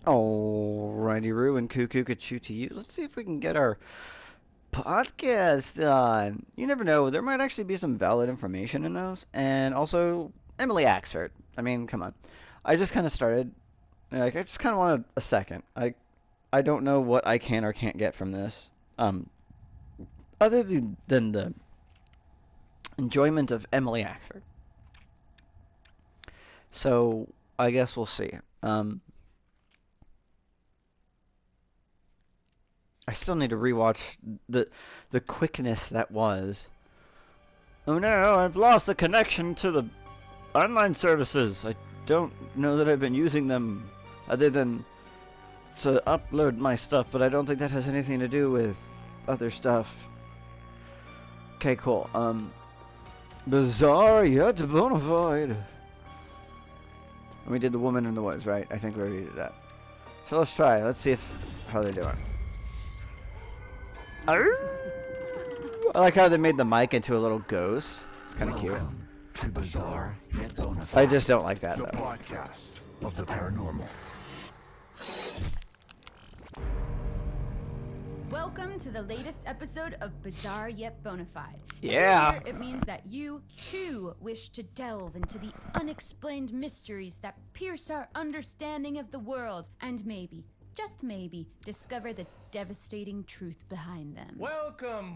Alrighty, Roo and Cuckoo could shoot to you. Let's see if we can get our podcast on. You never know. There might actually be some valid information in those. And also, Emily Axford. I mean, come on. I just kind of started. Like, I just kind of wanted a second. I don't know what I can or can't get from this. Other than the enjoyment of Emily Axford. So, I guess we'll see. I still need to rewatch the quickness that was. Oh no, I've lost the connection to the online services. I don't know that I've been using them other than to upload my stuff, but I don't think that has anything to do with other stuff. Okay, cool. Bizarre yet bona fide. We did the woman in the woods, right? I think we already did that. So let's try. Let's see how they're doing. I like how they made the mic into a little ghost. It's kind of cute. To Bizarre yet bona I fide, just don't like that the though. podcast of the paranormal. Welcome to the latest episode of Bizarre Yet Bonafide. Yeah. Here it means that you, too, wish to delve into the unexplained mysteries that pierce our understanding of the world and maybe, just maybe, discover the devastating truth behind them. Welcome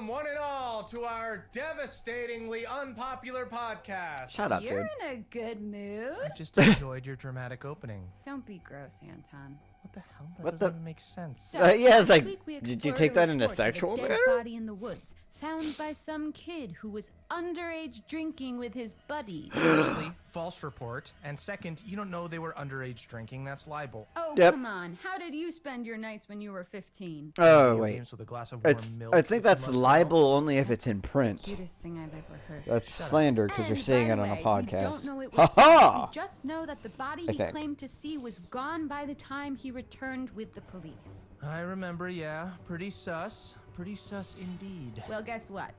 one and all to our devastatingly unpopular podcast. Shut up, You're dude. in a good mood. I just enjoyed your dramatic opening. Don't be gross, Anton. What the hell? That What doesn't the- even make sense. So, Yeah, it's last like, week we did you explored take that in a report of sexual dead manner? body in the woods, found by some kid who was underage drinking with his buddies. Firstly, false report. And second, you don't know they were underage drinking. That's libel. Oh, Yep. come on. How did you spend your nights when you were 15? Oh Video wait, games with a glass of warm milk I with think some that's marshmallow. libel only if it's in That's print. the cutest thing I've ever heard. That's Shut up. slander because you're And, saying by it the on a way, podcast. We don't know it Ha was ha! We just know that the body I he think. claimed to see was gone by the time he returned with the police. I remember, yeah. Pretty sus. Pretty sus indeed. Well, guess what?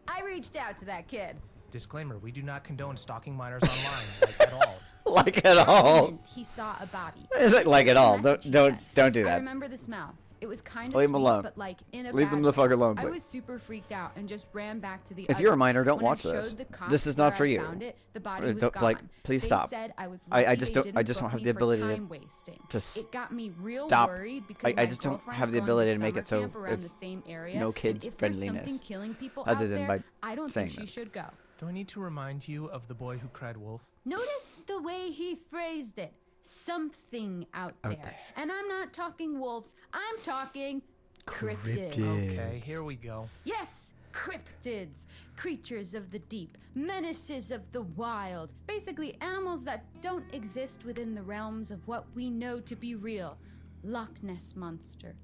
I reached out to that kid. Disclaimer, we do not condone stalking minors online, like at all. Like at all. And he saw a body. Is it like He at sent me a all? message, he Don't said. do I that. remember the smell. It was kind of Leave sweet, him alone. but like in a Leave bad them the fuck way. alone, I please. was super freaked out and just ran back to the If you're a others. minor, don't When watch I this. showed the cops This is not where for I you. found it, the body was Don't, gone. like, please They stop. said I was I lucky just they don't- I didn't just don't book have me the for ability to- time wasting. to It got me real stop. worried because I my just don't girlfriend's have the going ability to summer make it so camp around it's the same area, no and kids if there's friendliness something killing people other out than there, by I don't saying think she that. should go. Do I need to remind you of the boy who cried wolf? Notice the way he phrased it. Something out there. there. And I'm not talking wolves. I'm talking cryptids. Cryptids. Okay, here we go. Yes, cryptids. Creatures of the deep, menaces of the wild. Basically, animals that don't exist within the realms of what we know to be real. Loch Ness Monster,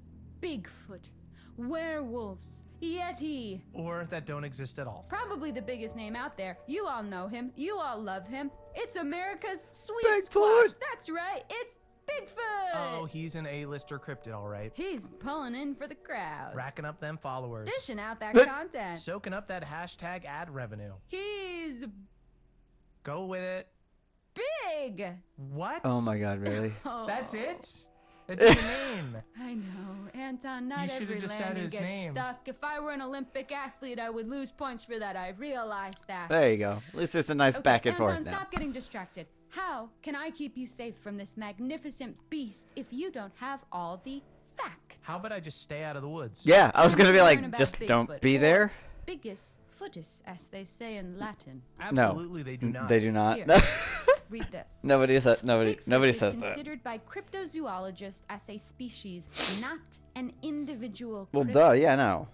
Bigfoot, werewolves, Yeti. Or that don't exist at all. Probably the biggest name out there. You all know him. You all love him. It's America's sweet Bigfoot! Squatch. That's right. It's Bigfoot. Oh, he's an A-lister cryptid, all right. He's pulling in for the crowd. Racking up them followers. Dishing out that But- content. Soaking up that hashtag ad revenue. He's Go with it. big. What? Oh my god, really? Oh, That's it? That's your name. I know, Anton. Not You should've every just said landing his gets name. stuck. If I were an Olympic athlete, I would lose points for that. I realize that. There you go. At least there's a nice Okay, back and Anton, forth now. stop getting distracted. How can I keep you safe from this magnificent beast if you don't have all the facts? How about I just stay out of the woods? Yeah, I was gonna be Learn like, about just don't Bigfoot, be or there. Biggest footus, as they say in Latin. Absolutely, they do not. They do not. Here. Read this. Nobody says. Nobody Bigfoot is says that. considered by cryptozoologists as a species, not an individual. Well, cryptid. duh. Yeah, no.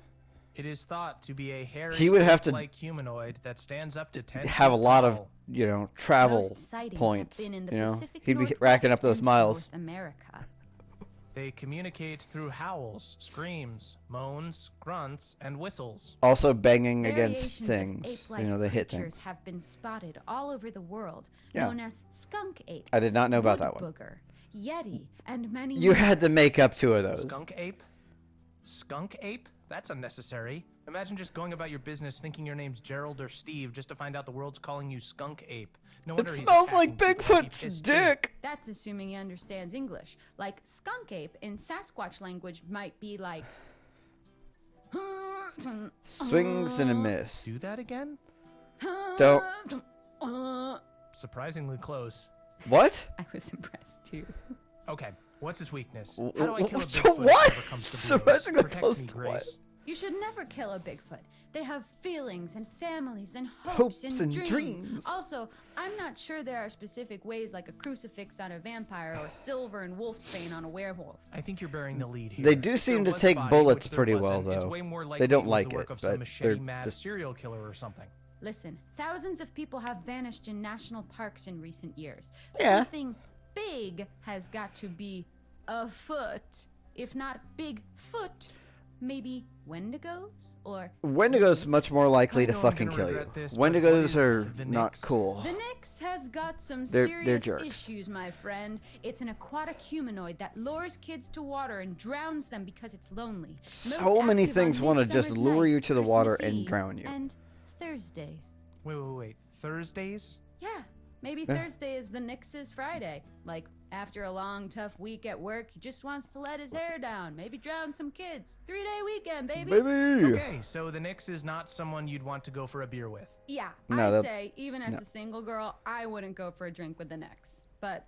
It is thought to be a hairy, He would have to like humanoid that stands up to 10 Have a feet lot of, tall. travel Most sightings points. have been in the You know, Pacific he'd be Northwest racking up those and miles. North America. They communicate through howls, screams, moans, grunts, and whistles. Also banging against Variations of things. ape-like They hit creatures things. have been spotted all over the world, Yeah. known as skunk ape, I did not know about that wood one. booger, yeti, and many You more. had to make up two of those. Skunk ape? Skunk ape? That's unnecessary. Imagine just going about your business thinking your name's Gerald or Steve just to find out the world's calling you Skunk Ape. No It wonder he's smells like attacking people. He'd be Bigfoot's pissed too. dick. That's assuming he understands English. Like skunk ape in Sasquatch language might be like. Swings and a miss. Do that again? Don't. Surprisingly close. What? I was impressed too. Okay, what's his weakness? W- How do I kill a so Bigfoot if what? it ever comes to blows? Surprisingly Protect close me, to Grace. what? You should never kill a Bigfoot. They have feelings and families and Hopes hopes, and dreams. dreams. Also, I'm not sure there are specific ways like a crucifix on a vampire or silver and wolfsbane on a werewolf. I think you're bearing the lead here. They do If there seem to was a take body, bullets which there pretty well, wasn't, it's though. way more They likely don't it was like the work it, of some but machete they're mad just- serial killer or something. Listen, thousands of people have vanished in national parks in recent years. Yeah. Something big has got to be afoot. If not Bigfoot, maybe Wendigos or Wendigo's much more likely I to know I'm fucking gonna kill you. regret this, but what Wendigos is are the not Nyx? cool. The Nyx has got some They're serious jerks. issues, my friend. It's an aquatic humanoid that lures kids to water and drowns them because it's lonely. So Most many active things on want to just Midsummer's lure Night, you to the water Christmas and Eve, drown you. And Thursdays. Wait. Thursdays? Yeah, maybe Yeah. Thursday is the Nyx's Friday. Like, after a long, tough week at work, he just wants to let his hair down. Maybe drown some kids. 3-day weekend, baby. Baby! Okay, so the Nyx is not someone you'd want to go for a beer with. Yeah, No, I that- say, even as no. a single girl, I wouldn't go for a drink with the Nyx. But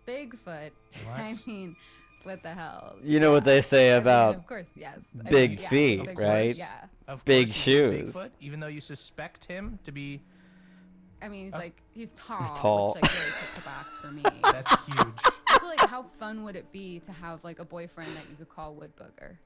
Bigfoot, I What? mean, what the hell? You know what they say I mean, about of course, yes. I big mean, yeah, feet, Bigfoot, right? Yeah. Of Big course he's shoes. Bigfoot, even though you suspect him to be. I mean, he's Oh. like, he's tall, tall. which like really ticks the box for me. That's huge. Also, like, how fun would it be to have like a boyfriend that you could call Wood Booger?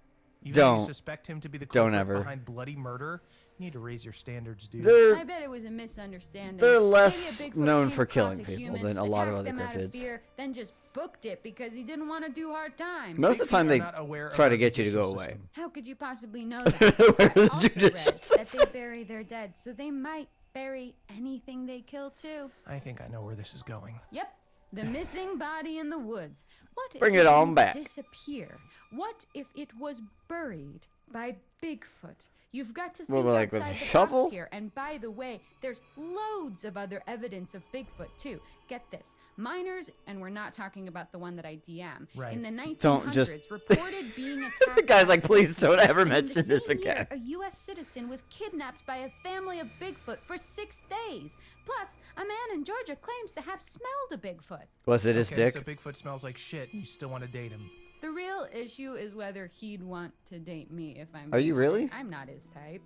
Even though you Don't. suspect him to be the Don't culprit ever. behind bloody murder, you need to raise your standards, dude. I They're bet it was a misunderstanding. they're Maybe a less Bigfoot known came for across killing a people human, than a lot of attacked other them out of cryptids. fear, then just booked it because he didn't want to do hard time. Most of the time Bigfeet they are not aware of try our to get you to judicial go away. system. How could you possibly know that? Where's I the also judicial read that they system? bury their dead, so they might bury anything they kill too. I think I know where this is going. Yep. The missing body in the woods. What if Bring it it on didn't back. disappear? What if it was buried by Bigfoot? You've got to think What, like with outside a the shovel? box here. And by the way, there's loads of other evidence of Bigfoot too. Get this. Miners, and we're not talking about the one that I DM, Right. in the 1900s Don't just- reported being attacked. The guy's by like, please don't ever in the mention this same again. year, a U.S. citizen was kidnapped by a family of Bigfoot for 6 days. Plus, a man in Georgia claims to have smelled a Bigfoot. Was it his Okay, dick? so Bigfoot smells like shit, and you still want to date him. The real issue is whether he'd want to date me if I'm. Are you being honest. really? I'm not his type.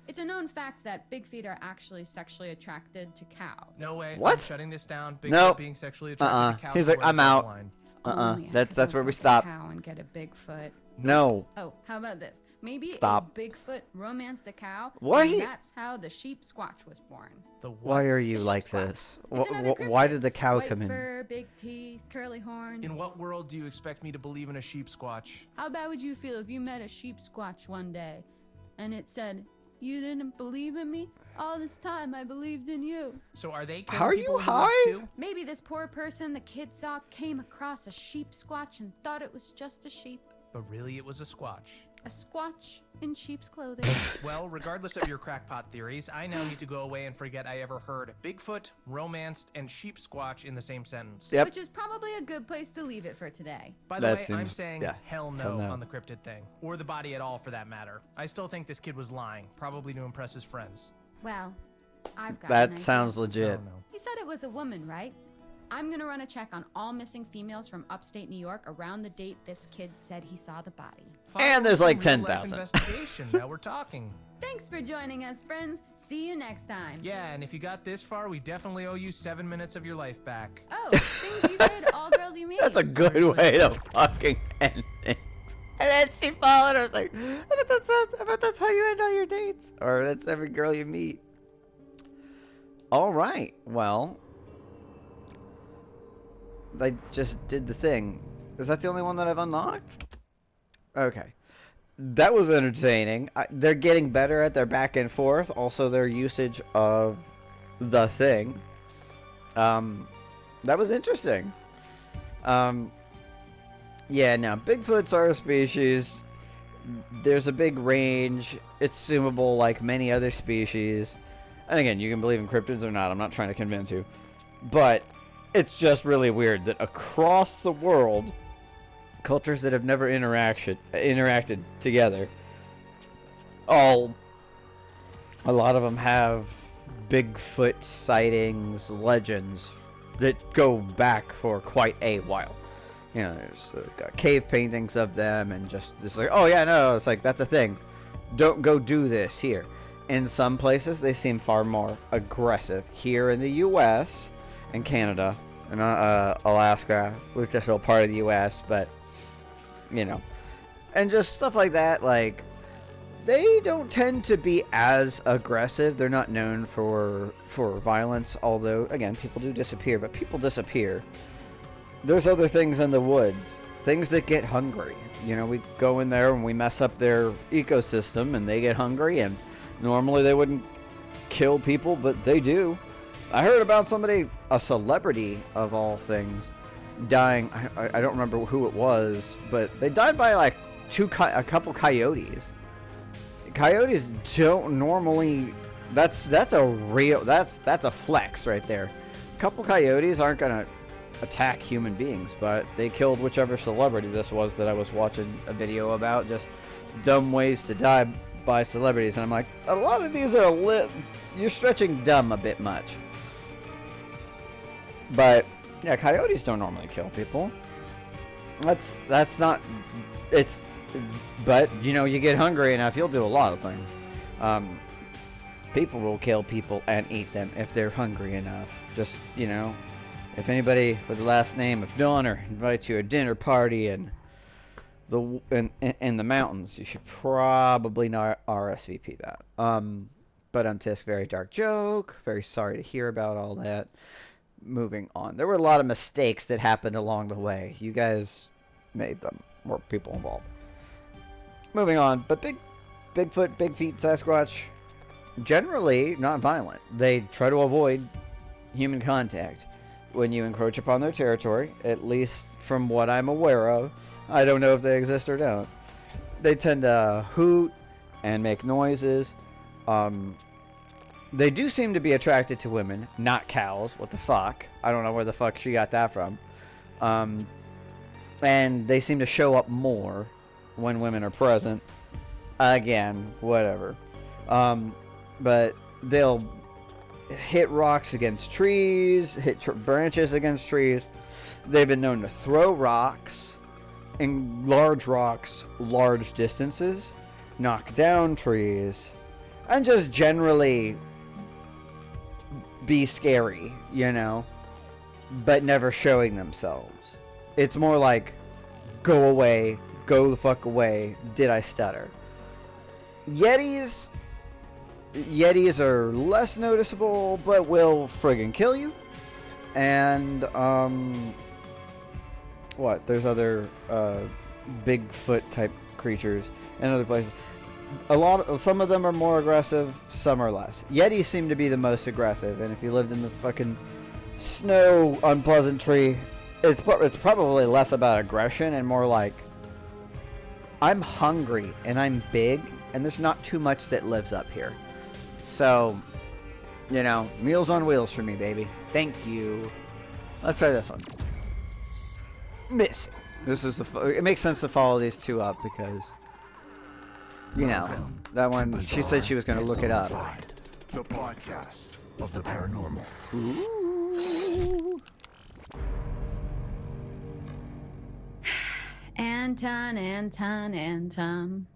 It's a known fact that big feet are actually sexually attracted to cows. No way. What? I'm shutting this down. Bigfoot No. being sexually attracted to cows. He's is like, where I I'm draw the out. line. Only I That's could where look we up a stop. Cow and get a Bigfoot. No. Oh, how about this? Maybe Stop. a Bigfoot romanced a cow. Why? And that's how the sheep squatch was born. The what? Why are you The like sheep squatch. this? It's another Why cryptid. did the cow White come in? fur, big teeth, curly horns. In what world do you expect me to believe in a sheep squatch? How bad would you feel if you met a sheep squatch one day and it said, "You didn't believe in me? All this time I believed in you." So are they killing How are people you in the woods high? too? Maybe this poor person the kid saw came across a sheep squatch and thought it was just a sheep. But really, it was a squatch. A squatch in sheep's clothing. Well, regardless of your crackpot theories, I now need to go away and forget I ever heard Bigfoot, romanced, and sheep squatch in the same sentence. Yep. Which is probably a good place to leave it for today. By the That way, I'm seems- saying yeah, hell no, hell no. on the cryptid thing. Or the body at all, for that matter. I still think this kid was lying, probably to impress his friends. Well, I've got an That idea. sounds I legit. don't know. He said it was a woman, right? I'm gonna run a check on all missing females from upstate New York around the date this kid said he saw the body. And there's Finally, like some real-life 10,000. investigation. Now we're talking. Thanks for joining us, friends. See you next time. Yeah, and if you got this far, we definitely owe you 7 minutes of your life back. Oh, things you say to all girls you meet. That's a good Seriously. way to fucking end it. And then she followed her. I was like, I bet that's how you end all your dates. Or that's every girl you meet. All right. Well, I just did the thing. Is that the only one that I've unlocked? Okay. That was entertaining. They're getting better at their back and forth. Also, their usage of the thing. That was interesting. Yeah, now, Bigfoots are a species. There's a big range. It's swimmable like many other species. And again, you can believe in cryptids or not. I'm not trying to convince you. But it's just really weird that across the world, cultures that have never interacted together, a lot of them have Bigfoot sightings, legends that go back for quite a while. You know, there's cave paintings of them, and just this like, oh yeah, no, it's like that's a thing. Don't go do this here. In some places, they seem far more aggressive. Here in the U.S. and Canada and Alaska, which is still part of the U.S., but you know, and just stuff like that. Like, they don't tend to be as aggressive. They're not known for violence. Although, again, people do disappear, but people disappear. There's other things in the woods, things that get hungry. You know, we go in there and we mess up their ecosystem, and they get hungry. And normally they wouldn't kill people, but they do. I heard about somebody, a celebrity of all things, dying. I don't remember who it was, but they died by like a couple coyotes. Coyotes don't normally. That's a flex right there. A couple coyotes aren't gonna attack human beings, but they killed whichever celebrity this was that I was watching a video about. Just dumb ways to die by celebrities, and I'm like, a lot of these are you're stretching dumb a bit much. But yeah, coyotes don't normally kill people. That's not. It's. But you know, you get hungry enough, you'll do a lot of things. People will kill people and eat them if they're hungry enough. Just, you know, if anybody with the last name of Donner invites you to a dinner party in the mountains, you should probably not RSVP that. But on Tisk, very dark joke. Very sorry to hear about all that. Moving on. There were a lot of mistakes that happened along the way. You guys made them. Or people involved. Moving on. But Bigfoot, Big Feet, Sasquatch, generally not violent. They try to avoid human contact when you encroach upon their territory, at least from what I'm aware of. I don't know if they exist or don't. They tend to hoot and make noises. They do seem to be attracted to women, not cows. What the fuck? I don't know where the fuck she got that from. And they seem to show up more when women are present. Again, whatever. But they'll hit rocks against trees, hit branches against trees. They've been known to throw rocks, large distances, knock down trees, and just generally be scary, you know, but never showing themselves. It's more like, go away, go the fuck away, did I stutter? Yetis are less noticeable, but will friggin' kill you. And, what? There's other, Bigfoot type creatures in other places. Some of them are more aggressive, some are less. Yetis seem to be the most aggressive, and if you lived in the fucking snow unpleasant tree, it's probably less about aggression and more like, I'm hungry and I'm big and there's not too much that lives up here. So, you know, Meals on Wheels for me, baby. Thank you. Let's try this one. Missing. This is it makes sense to follow these two up because, you know, that one, she said she was going to look it up. The podcast of the paranormal. Ooh. Anton.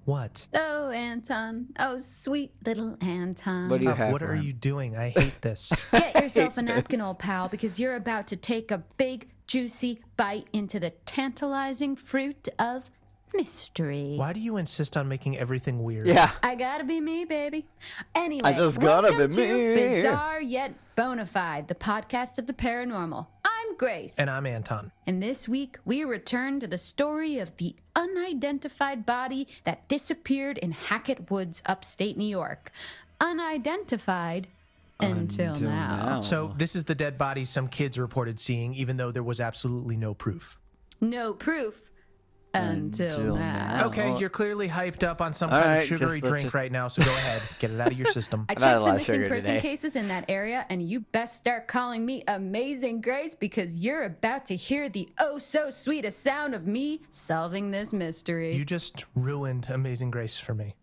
What? Oh, Anton. Oh, sweet little Anton. What do you Stop. have What for are him? you doing? I hate this. Get yourself a napkin, old pal, because you're about to take a big, juicy bite into the tantalizing fruit of mystery. Why do you insist on making everything weird? Yeah. I gotta be me, baby. Anyway, I just gotta welcome be to me. Bizarre Yet Bonafide, the podcast of the paranormal. I'm Grace. And I'm Anton. And this week, we return to the story of the unidentified body that disappeared in Hackett Woods, upstate New York. Unidentified until now. So this is the dead body some kids reported seeing, even though there was absolutely no proof. No proof. Until now. Okay, you're clearly hyped up on some All kind of right, sugary let's drink just- right now, so go ahead. Get it out of your system. I I've had a checked lot the of missing sugar person today. cases in that area, and you best start calling me Amazing Grace because you're about to hear the oh so sweetest sound of me solving this mystery. You just ruined Amazing Grace for me.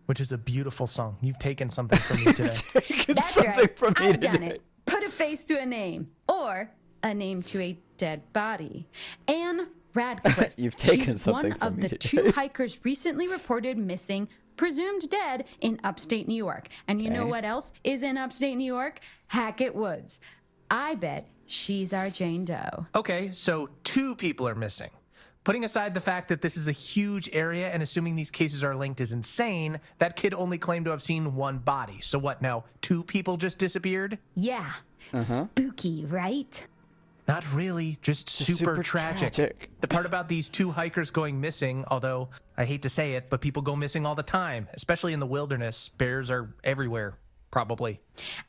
Which is a beautiful song. You've taken something from me today. That's something right. from me I've done today. it. Put a face to a name, or a name to a dead body. Anne Radcliffe. You've taken She's something one from of me the today. 2 hikers recently reported missing, presumed dead, in upstate New York. And you know Okay. what else is in upstate New York? Hackett Woods. I bet she's our Jane Doe. Okay, so 2 people are missing. Putting aside the fact that this is a huge area and assuming these cases are linked is insane, that kid only claimed to have seen 1 body. So what now? 2 people just disappeared? Yeah. Spooky, right? Not really, just super tragic. The part about these 2 hikers going missing, although I hate to say it, but people go missing all the time, especially in the wilderness. Bears are everywhere, probably.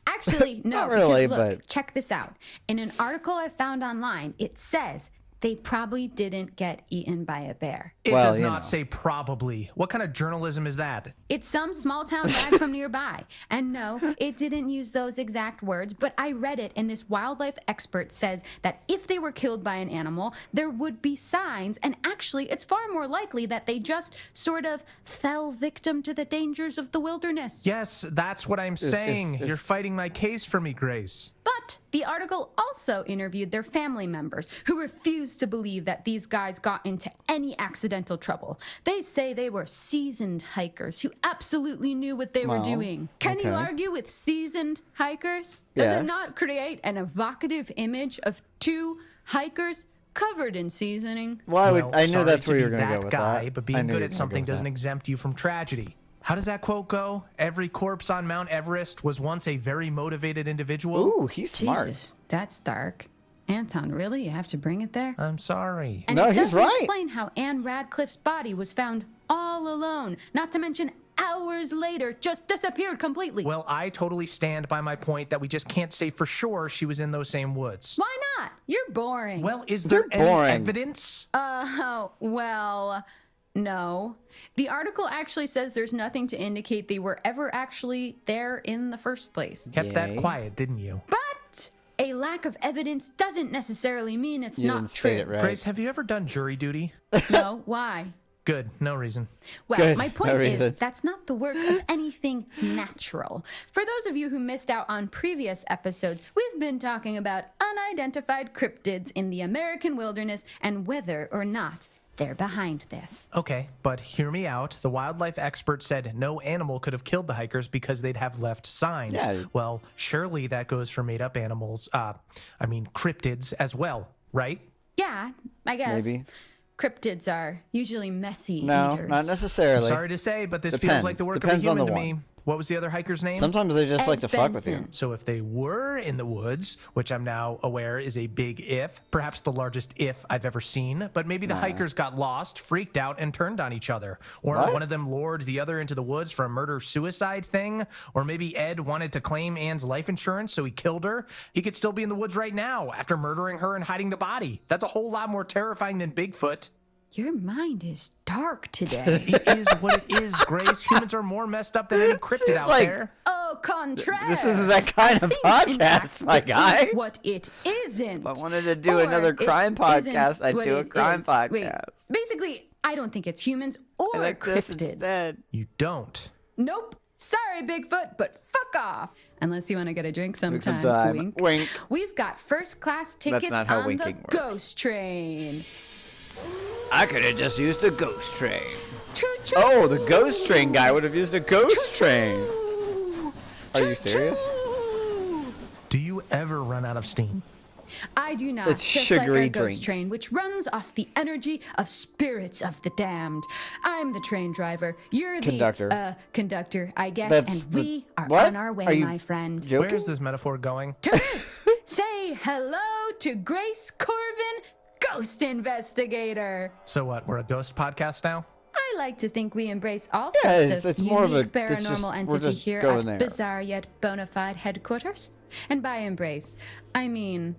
Actually, no. Not really, because look, but- check this out. In an article I found online, it says they probably didn't get eaten by a bear. It Well, does you not know. say probably. What kind of journalism is that? It's some small town guy from nearby. And no, it didn't use those exact words, but I read it, and this wildlife expert says that if they were killed by an animal, there would be signs, and actually, it's far more likely that they just sort of fell victim to the dangers of the wilderness. Yes, that's what I'm saying. is- You're fighting my case for me, Grace. But the article also interviewed their family members who refused to believe that these guys got into any accidental trouble. They say they were seasoned hikers who absolutely knew what they were Well, doing. Can you okay. argue with seasoned hikers? Does Yes. it not create an evocative image of 2 hikers covered in seasoning? Well, I Well, knew sorry that's to where you be were going to that go with guy, that. but I being knew good you at were gonna something go with doesn't that. exempt you from tragedy. How does that quote go? Every corpse on Mount Everest was once a very motivated individual. Ooh, he's smart. Jesus, that's dark. Anton, really? You have to bring it there? I'm sorry. And No, it he's doesn't right. explain how Anne Radcliffe's body was found all alone, not to mention hours later just disappeared completely. Well, I totally stand by my point that we just can't say for sure she was in those same woods. Why not? You're boring. Well, is there You're any boring. evidence? Well, no. The article actually says there's nothing to indicate they were ever actually there in the first place. Kept that Yay. quiet, didn't you? But a lack of evidence doesn't necessarily mean it's You not didn't true. state it right. Grace, have you ever done jury duty? No, why? Good, no reason. Well, Good. my No point reason. is that's not the work of anything natural. For those of you who missed out on previous episodes, we've been talking about unidentified cryptids in the American wilderness and whether or not they're behind this. Okay, but hear me out. The wildlife expert said no animal could have killed the hikers because they'd have left signs. Yeah. Well, surely that goes for made up animals. Cryptids as well, right? Yeah, I guess. Maybe. Cryptids are usually messy No, eaters. not necessarily. Sorry to say, but this feels like the work Depends of a on the human to me. one. What was the other hiker's name? Sometimes they just Ed like to fuck with you. Benson. So if they were in the woods, which I'm now aware is a big if, perhaps the largest if I've ever seen, but maybe the hikers got lost, freaked out, and turned on each other. Or What? one of them lured the other into the woods for a murder-suicide thing. Or maybe Ed wanted to claim Anne's life insurance, so he killed her. He could still be in the woods right now after murdering her and hiding the body. That's a whole lot more terrifying than Bigfoot. Your mind is dark today. It is what it is, Grace. Humans are more messed up than any cryptid out like- there. Au contraire. This isn't that kind of I think, in podcast, fact, my it guy. is what it isn't. If I wanted to do Or another it crime isn't podcast, I'd what do a it crime is. Wait, podcast. basically, I don't think it's humans or I like this cryptids. instead. You don't. Nope. Sorry, Bigfoot, but fuck off. Unless you want to get a drink sometime. sometime. Wink. Wink. We've got first class tickets not how on the winking works. ghost train. I could have just used a ghost train. Choo-choo. Oh, the ghost train guy would have used a ghost train. Are you serious? Do you ever run out of steam? I do not. It's just like our sugary ghost drinks. train, which runs off the energy of spirits of the damned. I'm the train driver. You're the Conductor. conductor, I guess, That's and the- we are what? on our way, Are you my friend. Joking? Where is this metaphor going? Tourists, say hello to Grace Corvin, ghost investigator. So what, we're a ghost podcast now? I like to think we embrace all Yeah, sorts it's of more of a- unique it's just- paranormal we're entity just here going at there. bizarre yet bona fide headquarters. And by embrace, I mean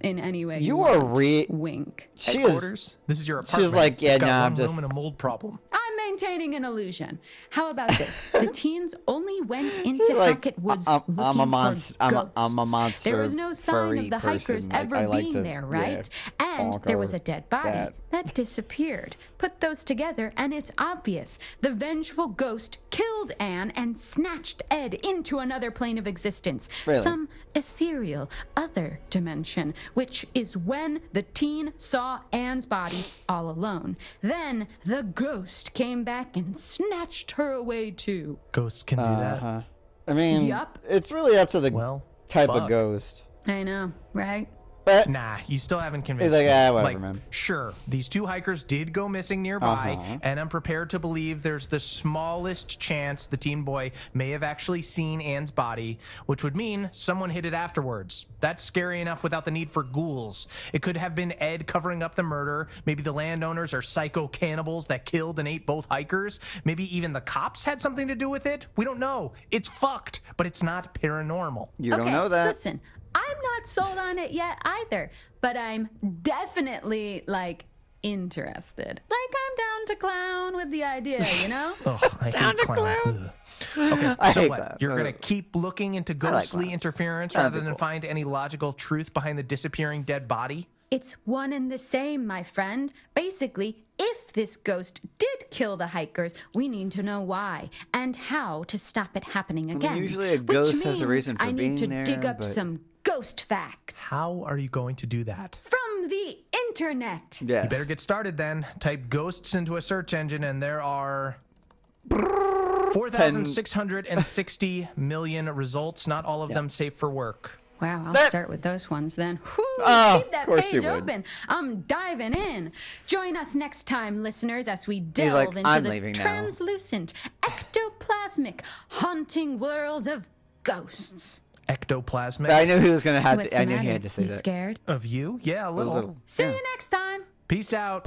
in any way You you are want. Wink. She is. Headquarters? This is your apartment. She's like, yeah, It's got nah, one I'm just. room and a mold problem. I'm maintaining an illusion. How about this? The teens only went into She's like, Hackett Woods I'm looking a monster. for ghosts. I'm a monster. There was no sign furry of the hikers person. Like, ever I like being to, there, right? And bonk there was or a dead body that. that disappeared. Put those together, and it's obvious. The vengeful ghost killed Anne and snatched Ed into another plane of existence. Really? Some ethereal other dimension, which is when the teen saw Anne's body all alone. Then the ghost came back and snatched her away too. Ghosts can do that. I mean, Yup. it's really up to the Well, type fuck. of ghost. I know, right? But Nah, you still haven't convinced He's like, me. ah, whatever, man. Sure, these two hikers did go missing nearby, Uh-huh. and I'm prepared to believe there's the smallest chance the teen boy may have actually seen Anne's body, which would mean someone hid it afterwards. That's scary enough without the need for ghouls. It could have been Ed covering up the murder. Maybe the landowners are psycho cannibals that killed and ate both hikers. Maybe even the cops had something to do with it. We don't know. It's fucked, but it's not paranormal. you don't know that. Listen, I'm not sold on it yet either, but I'm definitely like interested. Like I'm down to clown with the idea, you know? Ugh, I hate clowns. Ugh. Okay, I so hate what? that. You're gonna keep looking into like ghostly clowns. interference Clowns rather are than cool. find any logical truth behind the disappearing dead body? It's one and the same, my friend. Basically, if this ghost did kill the hikers, we need to know why and how to stop it happening again. usually a Which ghost has a means reason for I being need to there, dig up but- some ghost facts How are you going to do that? from the internet. Yes. You better get started then. Type ghosts into a search engine and there are 4,660 million results, not all of them safe for work. Wow, I'll That- start with those ones then. Whew, Oh, keep that of course you page would. open. I'm diving in. Join us next time, listeners, as we like, delve into "I'm the leaving now." translucent, ectoplasmic, haunting world of ghosts. Ectoplasmic. I knew he was gonna have What's to. the I knew matter? he had to say You that. scared? Of you? Yeah, a little. See Yeah. you next time. Peace out.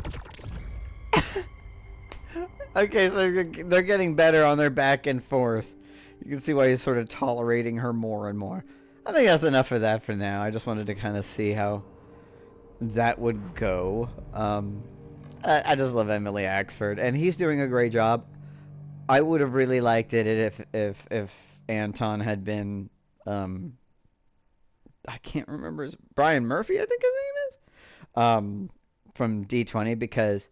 Okay, so they're getting better on their back and forth. You can see why he's sort of tolerating her more and more. I think that's enough for that for now. I just wanted to kind of see how that would go. I just love Emily Axford, and he's doing a great job. I would have really liked it if Anton had been I can't remember Brian Murphy, I think his name is, from D20, because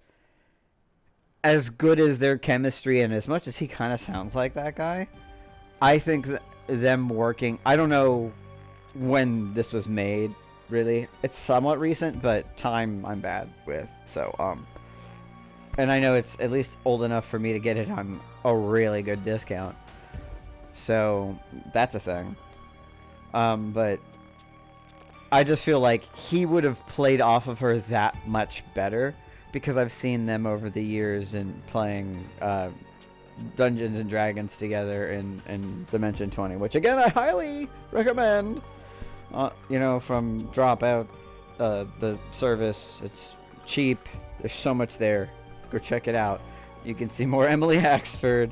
as good as their chemistry and as much as he kind of sounds like that guy, I think that them working, I don't know when this was made, really. It's somewhat recent, but time I'm bad with. So, and I know it's at least old enough for me to get it on a really good discount. So, that's a thing. But I just feel like he would have played off of her that much better, because I've seen them over the years in playing Dungeons and Dragons together in Dimension 20, which again I highly recommend. You know, from Dropout, the service, it's cheap. There's so much there. Go check it out. You can see more Emily Axford,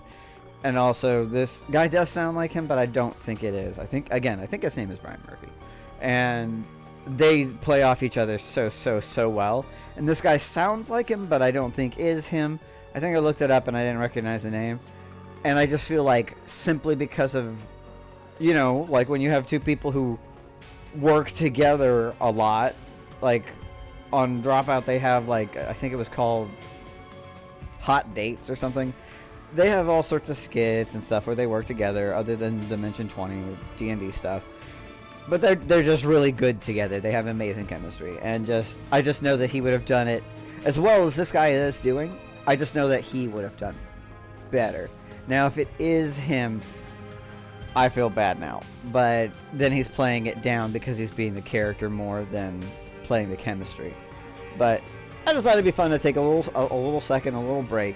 and also this guy does sound like him, but I don't think it is. I think his name is Brian Murphy, and they play off each other so well. And this guy sounds like him, but I don't think is him. I think I looked it up and I didn't recognize the name. And I just feel like simply because of, you know, like when you have two people who work together a lot, like on Dropout they have like, I think it was called Hot Dates or something. They have all sorts of skits and stuff where they work together other than Dimension 20 or D&D stuff. But they're just really good together. They have amazing chemistry, and I just know that he would have done it as well as this guy is doing. I just know that he would have done better. Now, if it is him, I feel bad now. But then he's playing it down because he's being the character more than playing the chemistry. But I just thought it'd be fun to take a little second, a little break,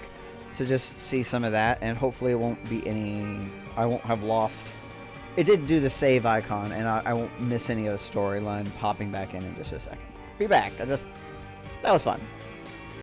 to just see some of that, and hopefully it won't be any. I won't have lost. It did do the save icon, and I won't miss any of the storyline popping back in just a second. Be back. That was fun.